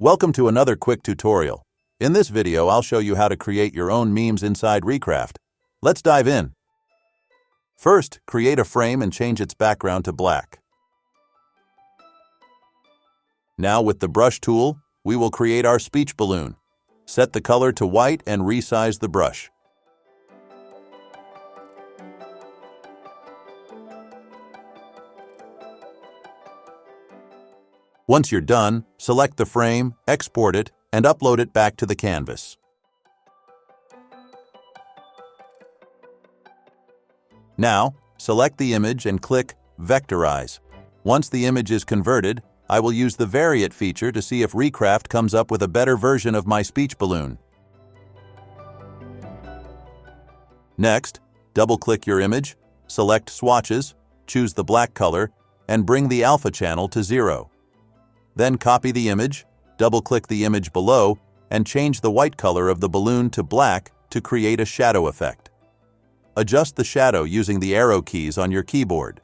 Welcome to another quick tutorial. In this video, I'll show you how to create your own memes inside recraft. Let's dive in. First, create a frame and change its background to black. Now with the brush tool, we will create our speech balloon. Set the color to white and resize the brush. Once you're done, select the frame, export it, and upload it back to the canvas. Now, select the image and click Vectorize. Once the image is converted, I will use the Vary It feature to see if recraft comes up with a better version of my speech balloon. Next, double-click your image, select Swatches, choose the black color, and bring the alpha channel to 0. Then copy the image, double-click the image below, and change the white color of the balloon to black to create a shadow effect. Adjust the shadow using the arrow keys on your keyboard.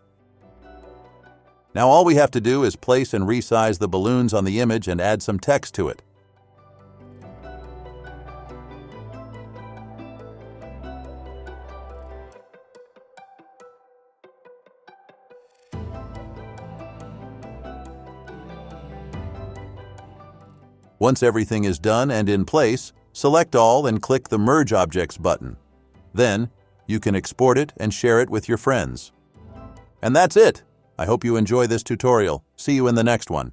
Now all we have to do is place and resize the balloons on the image and add some text to it. Once everything is done and in place, select all and click the Merge Objects button. Then, you can export it and share it with your friends. And that's it! I hope you enjoy this tutorial. See you in the next one.